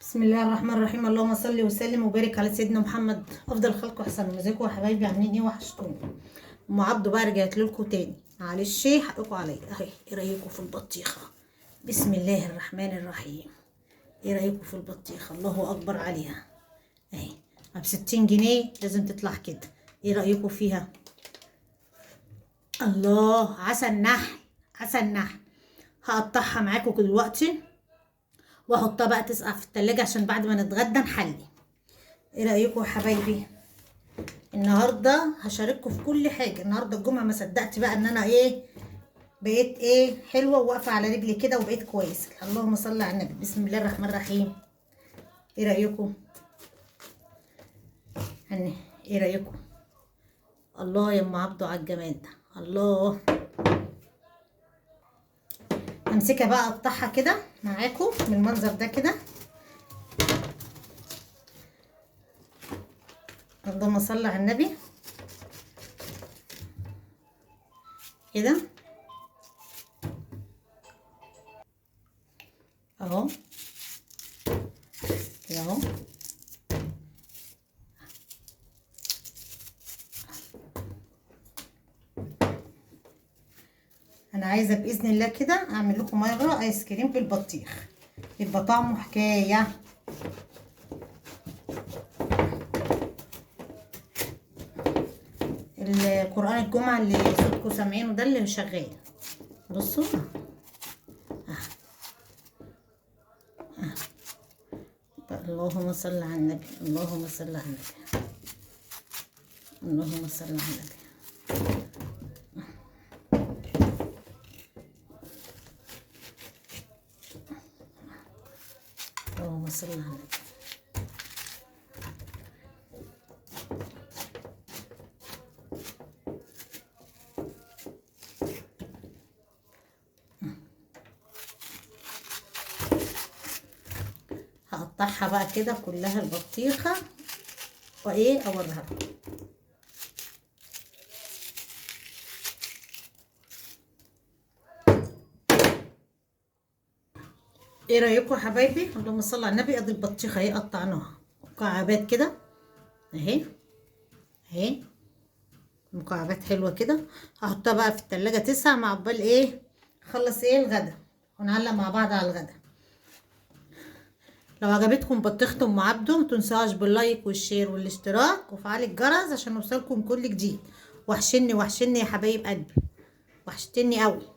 بسم الله الرحمن الرحيم. اللهم صل وسلم وبارك على سيدنا محمد افضل الخلق واحسن. ازيكم يا حبايبي؟ عاملين ايه؟ وحشتوني. ام عبده بقى رجعت لكم تاني، معلش حقكم عليا اهي. ايه رايكم في البطيخه؟ بسم الله الرحمن الرحيم. ايه رايكم في البطيخه؟ الله اكبر عليها اهي. ب60 جنيه لازم تطلع كده. ايه رايكم فيها؟ الله، عسل نحل عسل نحل. هقطعها معاكم دلوقتي واحطها بقى تسقع في التلاجة عشان بعد ما نتغدى نحلي. ايه رايكم يا حبايبي؟ النهارده هشارككم في كل حاجه. النهارده الجمعه، ما صدقت بقى ان انا بقيت حلوه وواقفه على رجلي كده وبقيت كويسه. اللهم صل على النبي. بسم الله الرحمن الرحيم. ايه رايكم؟ ايه رايكم؟ الله يا ام عبده على الجمال ده. الله. امسكها بقى اقطعها كده معاكم بالمنظر ده كده. اللهم صل على النبي كده اهو كده اهو. انا عايزه باذن الله كده اعمل لكم مره ايس كريم بالبطيخ، يبقى طعمه حكايه. القرآن الجمعة اللي صوتكم سامعينه ده اللي شغال. بصوا اللهم صل على النبي. اللهم صل على النبي. اللهم صل على النبي. اللهم صل على النبي. هقطعها بقى كده كلها البطيخة اوريها لكم. ايه رايكم يا حبايبي؟ اللهم صل على النبي. ادي البطيخه اهي قطعناها مكعبات كده اهي اهي، مكعبات حلوه كده. هحطها بقى في التلاجة تسقع مع عقبال نخلص الغدا ونعلق مع بعض على الغدا. لو عجبتكم بطيخة ام عبده متنسوهاش باللايك والشير والاشتراك وفعل الجرس عشان يوصلكم كل جديد. وحشني وحشني يا حبايب قلبي، وحشتني قوي.